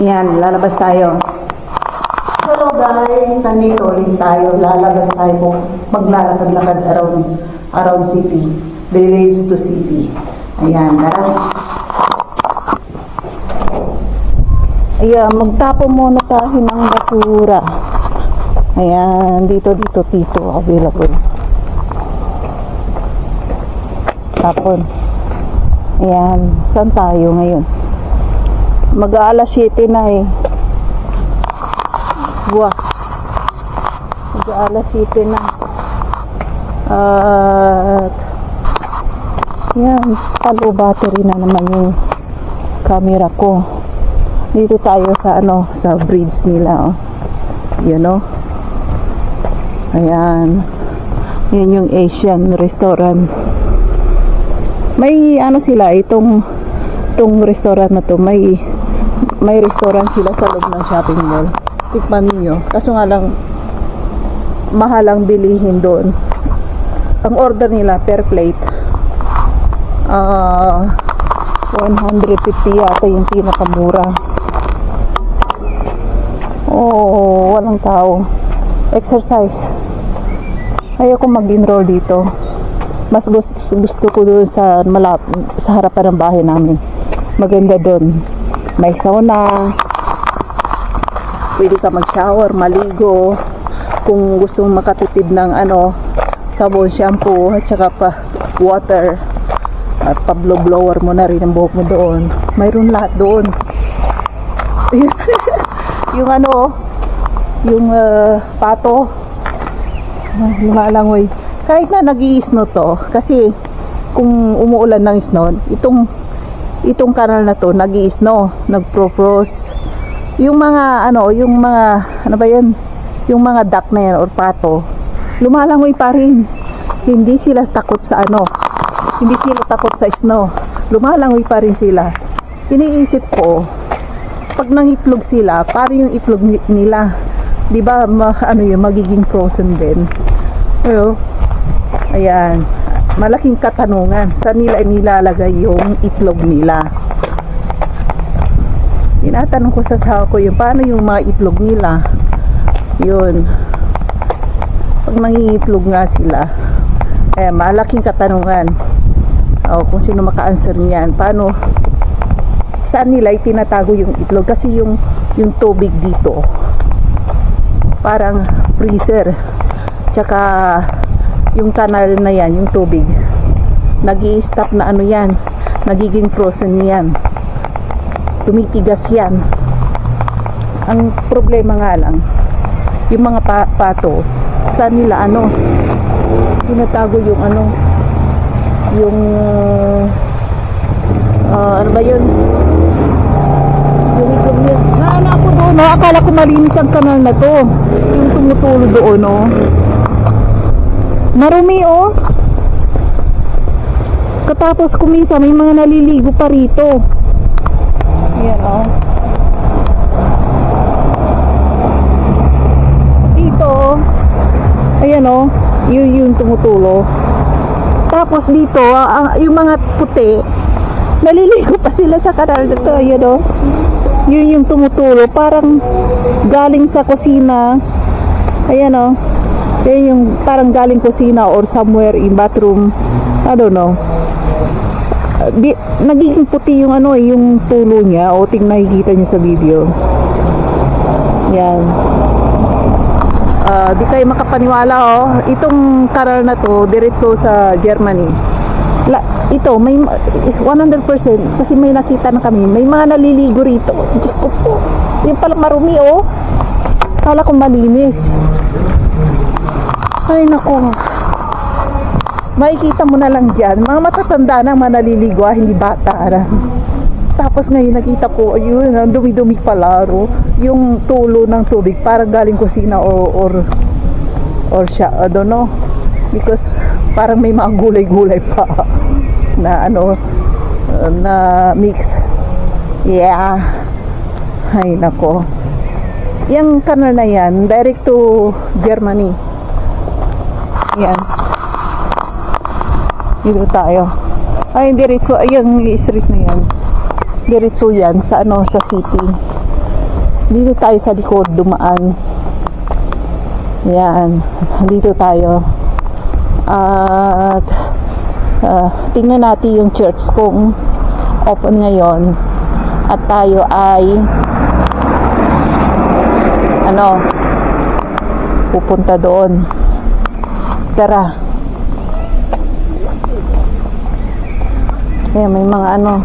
Yan, lalabas tayo. Hello guys, nandito ulit tayo. Lalabas tayo. Maglalakad-lakad around city. The race to city. Ayan, tara. Ayan, magtapon muna tayo ng basura. Ayan, dito, available. Tapon. Ayan, saan tayo ngayon? Mag-aalas 7 na eh. Buwa. Mag-aalas 7 na. At yan, palo battery na naman yung camera ko. Dito tayo sa sa bridge nila, oh. You know? Ayan. Yan yung Asian restaurant. May sila, itong restaurant na to, may restaurant sila sa loob ng shopping mall. Tikman niyo. Kaso nga lang mahal ang bilihin doon. Ang order nila per plate 150 yata yung pinakamura. Oh, walang tao. Exercise. Ayoko mag-enroll dito. Mas gusto ko doon sa harapan ng bahay namin. Maganda doon. May sauna. Pwede ka mag-shower, maligo. Kung gusto mong makatipid ng sabon, shampoo, at saka pa water. At pa-blower mo na rin ang buhok mo doon. Mayroon lahat doon. yung pato. Lumalangoy. Kahit na nag-i-snow to, kasi kung umuulan ng snow, itong kanal na to nag-i-snow, nagpro-frost. Yung mga yung mga duck na yan or pato, lumalangoy pa rin. Hindi sila takot sa hindi sila takot sa snow. Lumalangoy pa rin sila. Iniisip ko, pag nangitlog sila, parang yung itlog nila, 'di ba, magiging frozen din. Ayan, malaking katanungan, saan nila inilalagay yung itlog nila? Tinatanong ko sa asawa ko yung paano yung mga itlog nila. Yun, pag nangingitlog nga sila, malaking katanungan. Kung sino maka-answer niyan, paano, saan nila itinatago yung itlog? Kasi yung tubig dito parang freezer, tsaka yung kanal na yan, yung tubig nag-i-stop na yan, nagiging frozen yan, tumitigas yan. Ang problema nga lang, yung mga pato, saan nila tinatago yung yung ano ba yun, yung itlog niya. Ako doon, akala ko malinis ang kanal na to, yung tumutulo doon, marumi, katapos kumisa may mga naliligo pa rito. Ayan, dito, ayan, yung tumutulo. Tapos dito, yung mga puti, naliligo pa sila sa kanal na to. Ayan, yun yung tumutulo, parang galing sa kusina. Ayan, yan yung parang galing kusina or somewhere in bathroom, I don't know. Nagiging puti yung yung tulo niya. O tingnan, nakikita niyo sa video. Yan. Di kayo makapaniwala, itong kanal na to diretso sa Germany. Ito may 100% kasi may nakita na kami, may mga naliligo rito. Diyos ko po, yung pala marumi, kala ko malinis. Ay nako, makikita mo na lang dyan mga matatanda na mga naliligo, hindi bata na. Tapos ngayon nakita ko, ayun, ang dumi-dumi pala, yung tulo ng tubig parang galing kusina or siya, I don't know, because parang may mga gulay-gulay pa na na mix. Yeah. Ay nako, yung kanal na yan direct to Germany. Yan, dito tayo. Ay diretso, ayun yung street na yan, diretso yan sa sa city. Dito tayo sa likod dumaan. Yan, dito tayo. At tingnan natin yung church kung open ngayon. At tayo ay pupunta doon. Tara. Ayan, may mga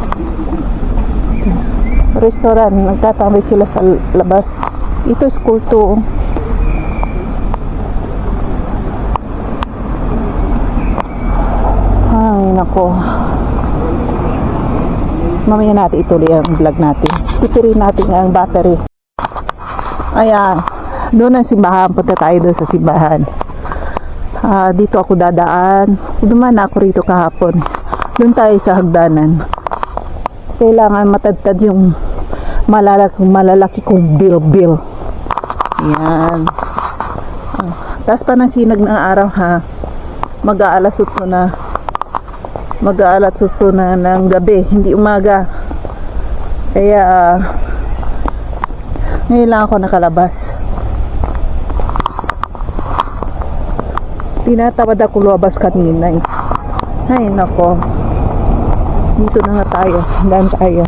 restaurant. Nagtatambay sila sa labas. Ito school to. Ay, nako. Mamaya natin ituloy ang vlog natin. Titirin natin ang battery. Ayan. Doon ang simbahan. Punta tayo doon sa simbahan. Dito ako dadaan. Dumaan ako rito kahapon. Doon tayo sa hagdanan. Kailangan matadtad yung malalaki kong bilbil. Ayan. Taas pa ng sinag ng araw ha. Mag-aalas 8 na. Mag-aalas 8 na ng gabi. Hindi umaga. Kaya ngayon lang ako nakalabas. Tinatamad ako lumabas kanina eh. Ay nako. Dito na nga tayo. Daan tayo.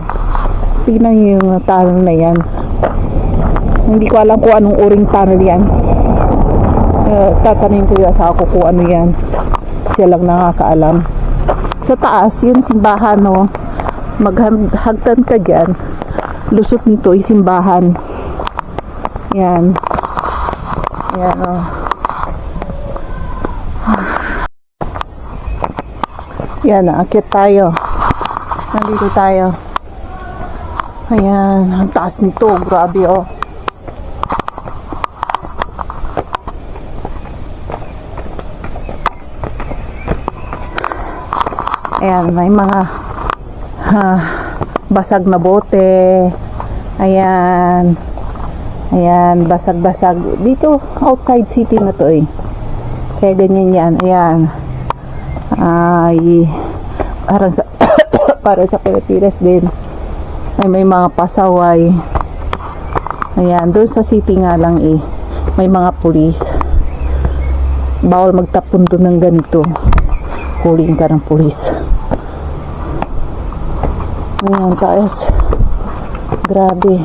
Tingnan niyo yung tunnel na yan. Hindi ko alam kung anong uring tunnel yan. Tatanungin ko yung asawa ko kung ano yan. Siya lang nakakaalam. Sa taas, yung simbahan, no? Maghagtan ka dyan. Lusot nito, yung simbahan. Yan. Yan, oh. Yan, aakyat tayo. Nandito tayo. Ayan, ang taas nito. Grabe, oh. Ayan, may mga basag na bote. Ayan. Ayan, basag-basag. Dito, outside city na to eh. Kaya ganyan yan. Ayan. Ay, parang sa para sa Pilipinas din. Ay, may mga pasaway. Ayan, doon sa city nga lang eh. May mga pulis. Bawal magtapon doon ng ganito. Huling ka ng pulis. Ayan, taas. Grabe.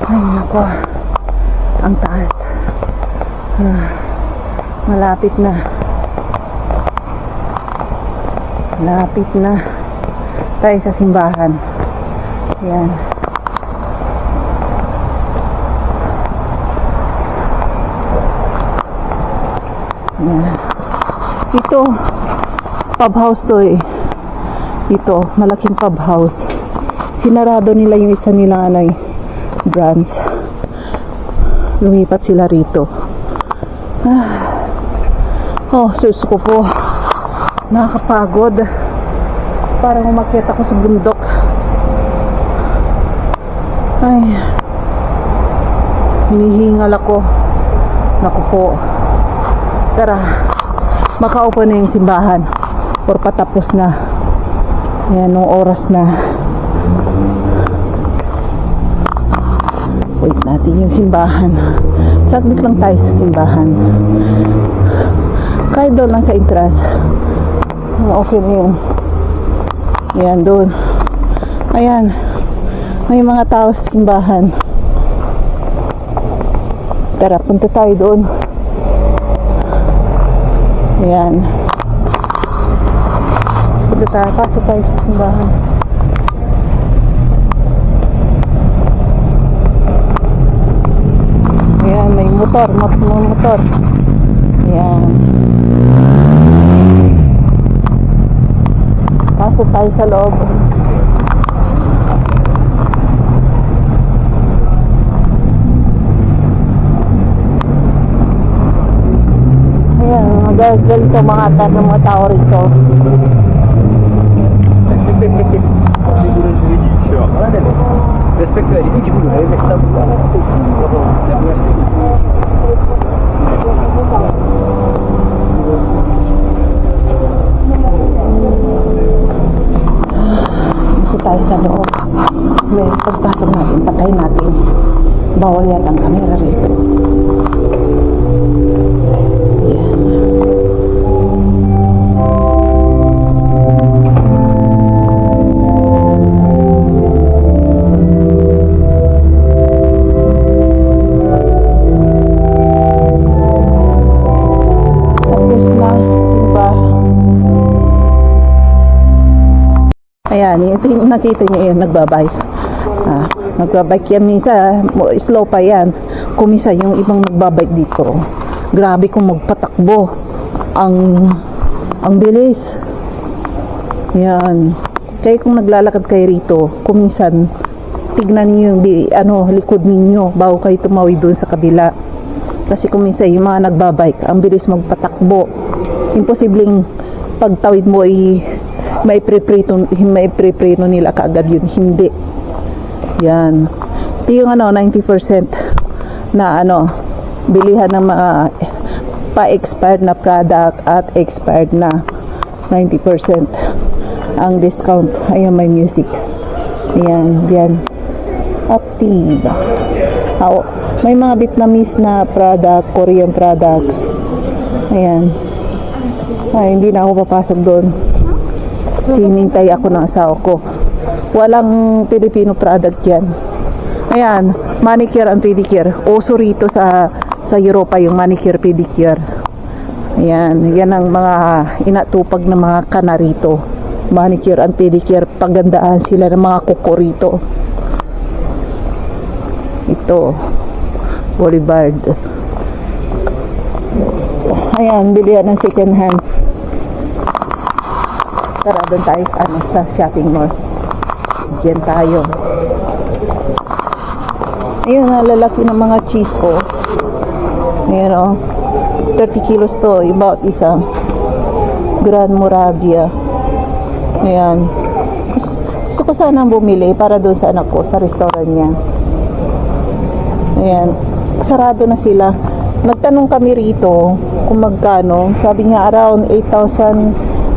Ay, nako, ang taas. Malapit na. Malapit na tayo sa simbahan. Yan. Yan. Ito, pub house to eh. Ito, malaking pub house. Sinarado nila yung isa nilang branch. Lumipat sila rito. Oh, sus ko po. Nakakapagod. Parang umakyat ako sa bundok. Ay, hinihingal ako. Naku po. Tara, makaupo na yung simbahan or patapos na. Ayan, nung oras na. Wait natin yung simbahan. Saglit lang tayo sa simbahan. Kahit doon lang sa entrance. Okay na yun. Ayan, doon. Ayan. May mga tao sa simbahan. Tara, punta tayo doon. Ayan. Punta tayo. Pasok tayo sa simbahan. Ayan, may motor. Motor. Ayan. Pasok tayo sa loob. Ayan, ganito mga tao rito. Dito tayo sa loob. May pagpasok natin, patay natin. Bawal yata ang camera rito. Yan. Tapos na, simba. Ayan, yung nakita niyo yun, nagbabike. Nagbabike yan minsan, slow pa yan. Kumisa yung ibang nagbabike dito. Grabe kung magpatakbo. Ang bilis. Yan. Kaya kung naglalakad kayo rito, kuminsan, tignan niyo yung likod ninyo bago kayo tumawid doon sa kabila. Kasi kuminsan yung mga nagbabike, ang bilis magpatakbo. Imposibleng pagtawid mo may pre-preno nila kaagad yun. Hindi. Yan. Ito yung 90% na bilihan ng mga pa-expired na product at expired na 90% ang discount. Ayan, may music. Ayan, yan. Active. May mga Vietnamese na product, Korean product. Ayan. Ay, hindi na ako papasok doon. Sinintay ako ng asawa ko. Walang Filipino product yan. Ayan, manicure and pedicure. Uso rito sa Europa yung manicure pedicure. Ayan, yan ang mga inatupag ng mga kana rito. Manicure and pedicure. Pagandaan sila ng mga kuko rito. Ito, Boulevard. Ayan, bilihan ng second hand. Tara, doon tayo sa shopping mall. Diyan tayo. Ayun, lalaki ng mga cheese ko. Ayun, 30 kilos to. About isang Grand Moravia. Ayan. Gusto ko sana bumili para doon sa anak ko, sa restaurant niya. Ayan. Sarado na sila. Nagtanong kami rito kung magkano. Sabi niya around 8,000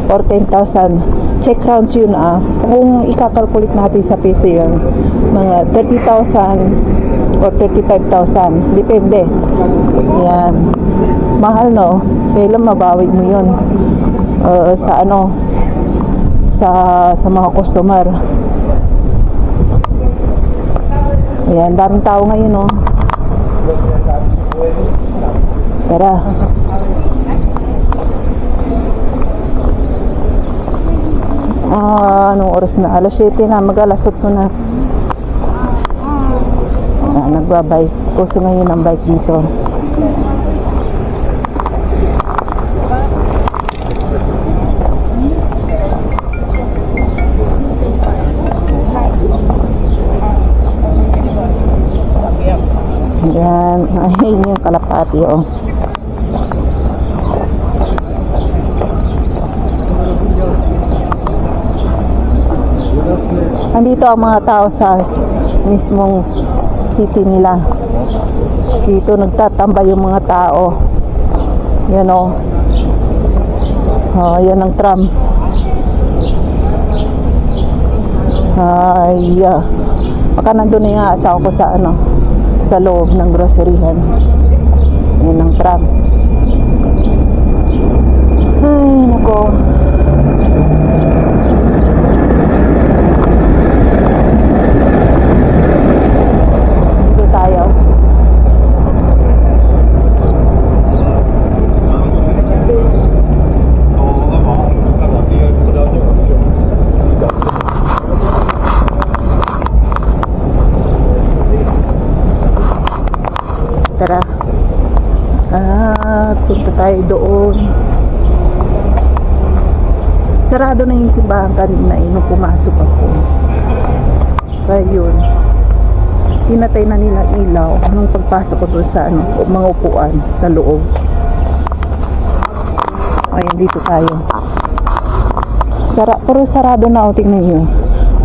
or 10,000. Check rounds yun Kung ikakalkulit natin sa peso yun, mga 30,000 or 35,000. Depende. Yan. Mahal, no? Kailan mabawi mo yun? Sa mga customer. Ayan, daming tao ngayon, no? Tara. Anong oras na? Alas 7 na, mag-alas 8 na. Nagbabike. Kuso ngayon ang bike dito. Ayan. Ayun yung kalapati, Andito ang mga tao sa mismong city nila. Dito nagtatambay yung mga tao. Yan yan ang tram. Baka nandun na yung asawa ko sa loob ng groceryhan. Yan ang tram. Ay, nako. Tara. Punta tayo doon. Sarado na yung simbahan kanina nung pumasok ako. Kaya yun. Pinatay na nila ilaw nung pagpasok ko doon sa mga upuan sa loob. Ayun, dito tayo. Pero sarado na, tingnan nyo.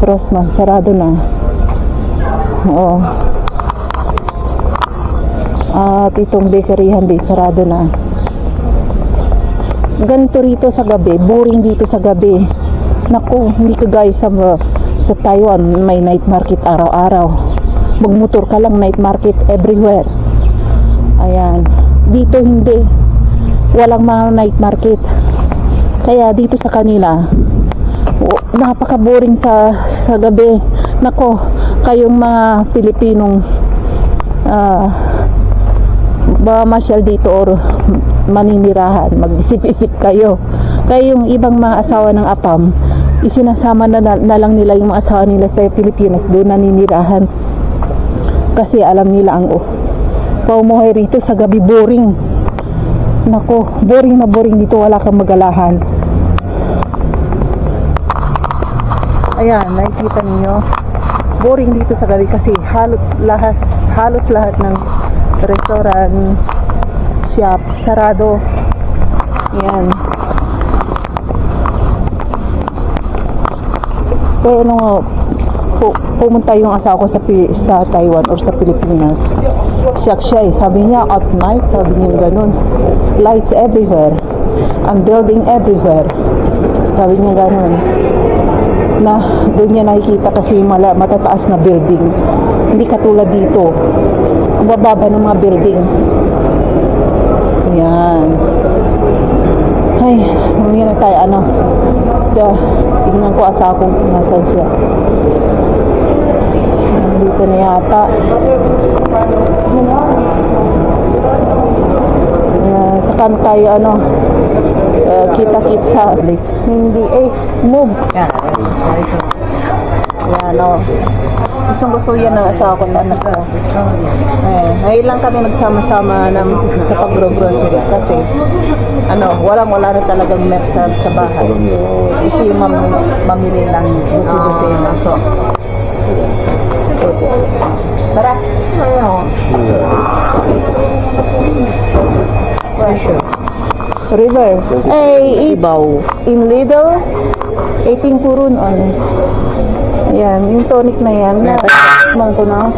Rosman, sarado na. Oo. At itong bakeryhan din, sarado na. Ganito rito sa gabi, boring dito sa gabi. Naku, hindi ka guys sa Taiwan, may night market araw-araw. Magmotor ka lang, night market everywhere. Ayan. Dito hindi. Walang mga night market. Kaya dito sa kanila, napaka-boring sa gabi. Nako, kayong mga Pilipinong masyal dito or maninirahan, mag-isip-isip kayo. Kaya yung ibang mga asawa ng APAM, isinasama na lang nila yung mga asawa nila sa Pilipinas, doon naninirahan. Kasi alam nila ang paumuhay rito sa gabi boring. Nako, boring na boring dito, wala kang magalahan. Ayan, nakikita niyo, boring dito sa gabi kasi halos lahat ng restaurant, shop, sarado. Yan. Kaya pumunta yung asawa ko sa Taiwan or sa Pilipinas. Siya sabi niya at night, sabi niya ganun. Lights everywhere. And building everywhere. Sabi niya ganun. Na doon niya nakikita kasi matataas na building. Hindi katulad dito. Bababa ng mga building. Yan. Ay, mamaya na tayo tingnan ko asawa kong nasa siya. Dito na yata. Saka tayo kita-kits sa hindi move. Yan gustong-gusto yan ng asawa ko na anak ko. Ngayon lang kami nagsama-sama sa pag-grocery kasi wala na talagang merch sa bahay. Gusto yung mamili ng busi-busi na. So, tara. River. It's in Lidl. 18 purun on. Yan, yung tonic na yan. Man ko na.